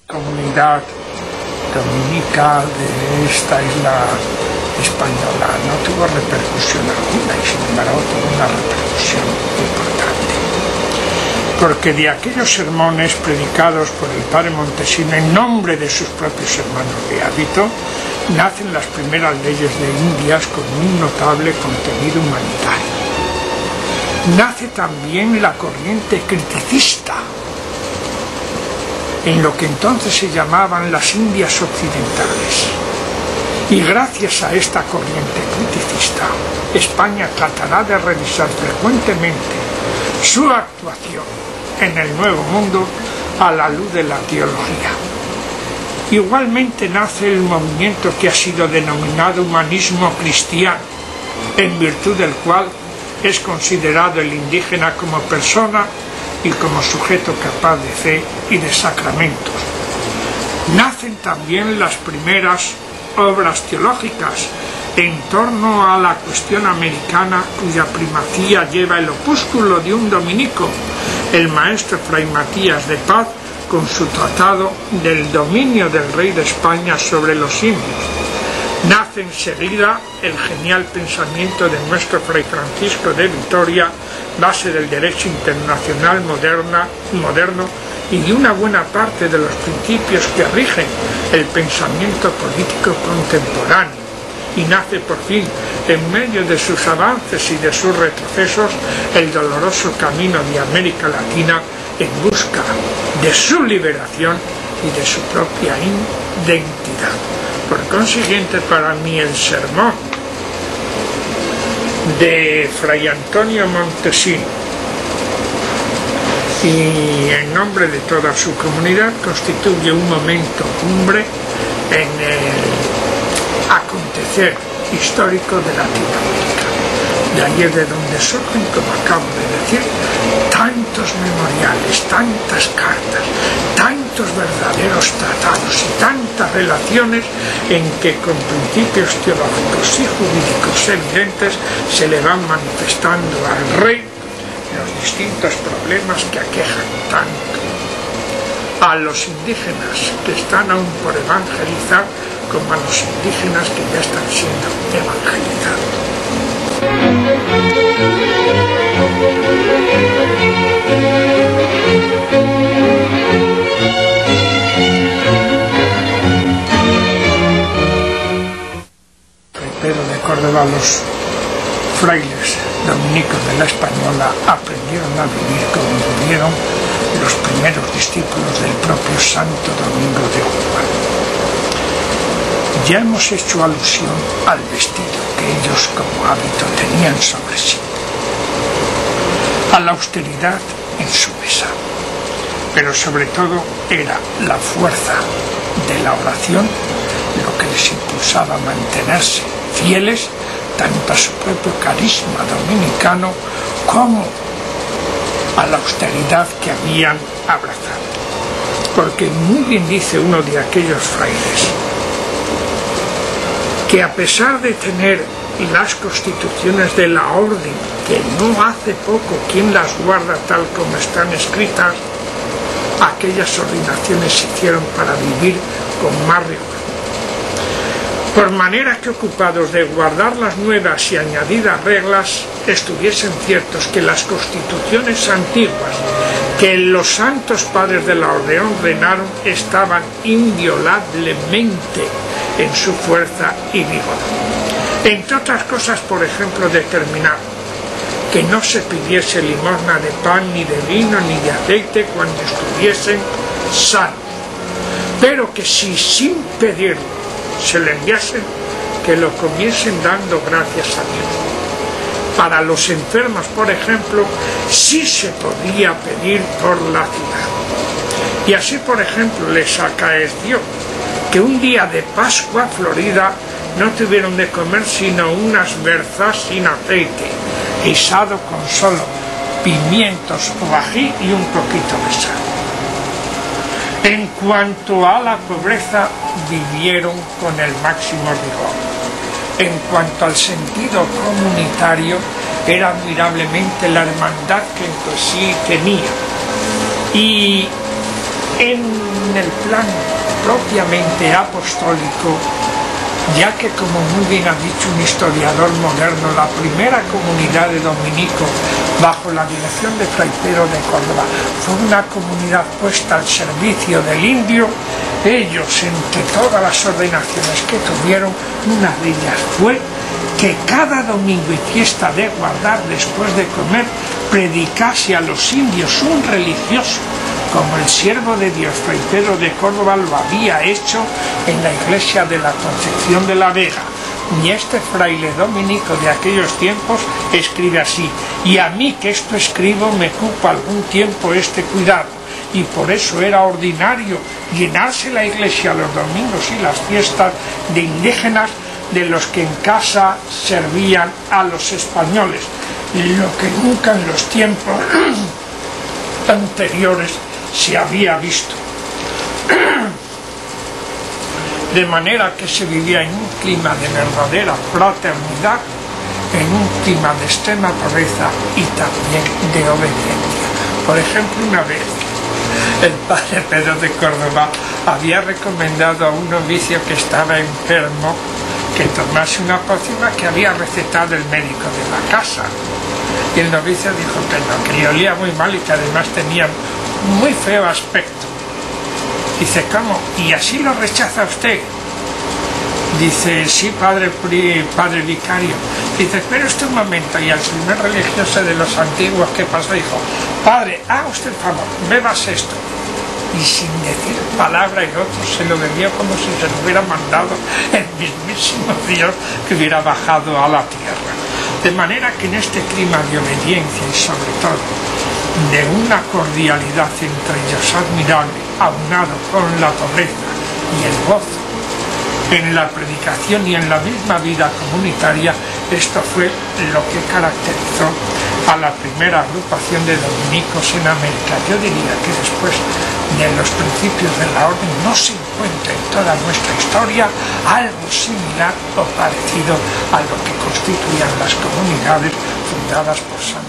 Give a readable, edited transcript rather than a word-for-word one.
Comunidad dominica de esta isla española no tuvo repercusión alguna y sin embargo tuvo una repercusión importante, porque de aquellos sermones predicados por el padre Montesino en nombre de sus propios hermanos de hábito nacen las primeras leyes de Indias con un notable contenido humanitario. Nace también la corriente criticista en lo que entonces se llamaban las Indias occidentales. Y gracias a esta corriente criticista, España tratará de revisar frecuentemente su actuación en el Nuevo Mundo a la luz de la teología. Igualmente nace el movimiento que ha sido denominado humanismo cristiano, en virtud del cual es considerado el indígena como persona y como sujeto capaz de fe y de sacramentos. Nacen también las primeras obras teológicas en torno a la cuestión americana, cuya primacía lleva el opúsculo de un dominico, el maestro Fray Matías de Paz, con su tratado del dominio del rey de España sobre los indios. Nace enseguida el genial pensamiento de nuestro Fray Francisco de Vitoria, base del derecho internacional moderno y de una buena parte de los principios que rigen el pensamiento político contemporáneo. Y nace por fin, en medio de sus avances y de sus retrocesos, el doloroso camino de América Latina en busca de su liberación y de su propia identidad. Por consiguiente, para mí el sermón de Fray Antonio Montesino y en nombre de toda su comunidad constituye un momento cumbre en el acontecer histórico de Latinoamérica. De allí es de donde surgen, como acabo de decir, tantos memoriales, tantas cartas, tantos verdaderos tratados y tantas relaciones en que con principios teológicos y jurídicos evidentes se le van manifestando al rey los distintos problemas que aquejan tanto a los indígenas que están aún por evangelizar como a los indígenas que ya están siendo evangelizados. Pedro de Córdoba, los frailes dominicos de la Española aprendieron a vivir como vivieron los primeros discípulos del propio Santo Domingo de Guzmán. Ya hemos hecho alusión al vestido que ellos como hábito tenían sobre sí, a la austeridad en su mesa, pero sobre todo era la fuerza de la oración lo que les impulsaba a mantenerse fieles tanto a su propio carisma dominicano como a la austeridad que habían abrazado. Porque muy bien dice uno de aquellos frailes que a pesar de tener las constituciones de la orden, que no hace poco quien las guarda tal como están escritas, aquellas ordenaciones se hicieron para vivir con más rigor. Por manera que ocupados de guardar las nuevas y añadidas reglas, estuviesen ciertos que las constituciones antiguas que los santos padres de la orden ordenaron estaban inviolablemente en su fuerza y vigor. Entre otras cosas, por ejemplo, determinar que no se pidiese limosna de pan, ni de vino, ni de aceite cuando estuviesen sanos, pero que si sin pedirlo se le enviasen, que lo comiesen dando gracias a Dios. Para los enfermos, por ejemplo, sí se podía pedir por la ciudad. Y así, por ejemplo, les acaeció que un día de Pascua Florida no tuvieron de comer sino unas berzas sin aceite, guisado con solo pimientos o ají y un poquito de sal. En cuanto a la pobreza, vivieron con el máximo rigor. En cuanto al sentido comunitario, era admirablemente la hermandad que entre sí tenía. Y en el plan propiamente apostólico, ya que, como muy bien ha dicho un historiador moderno, la primera comunidad de dominicos bajo la dirección de Fray Pedro de Córdoba fue una comunidad puesta al servicio del indio, ellos, entre todas las ordenaciones que tuvieron, una de ellas fue que cada domingo y fiesta de guardar, después de comer, predicase a los indios un religioso, como el siervo de Dios Fray Pedro de Córdoba lo había hecho en la iglesia de la Concepción de la Vega. Y este fraile dominico de aquellos tiempos escribe así: y a mí que esto escribo me cupo algún tiempo este cuidado, y por eso era ordinario llenarse la iglesia los domingos y las fiestas de indígenas, de los que en casa servían a los españoles, lo que nunca en los tiempos anteriores se había visto. De manera que se vivía en un clima de verdadera fraternidad, en un clima de extrema pobreza y también de obediencia. Por ejemplo, una vez el padre Pedro de Córdoba había recomendado a un novicio que estaba enfermo que tomase una pócima que había recetado el médico de la casa. Y el novicio dijo que no, que le olía muy mal y que además tenía muy feo aspecto. Dice, ¿cómo? ¿Y así lo rechaza usted? Dice, sí, padre vicario. Dice, espera usted un momento. Y al primer religioso de los antiguos, ¿qué pasó? Dijo, padre, haga usted el favor, bebas esto. Y sin decir palabra, el otro se lo bebió como si se lo hubiera mandado el mismísimo Dios que hubiera bajado a la tierra. De manera que en este clima de obediencia y sobre todo de una cordialidad entre ellos admirable, aunado con la pobreza y el gozo en la predicación y en la misma vida comunitaria, esto fue lo que caracterizó a la primera agrupación de dominicos en América. Yo diría que después de los principios de la orden no se encuentra en toda nuestra historia algo similar o parecido a lo que constituían las comunidades fundadas por San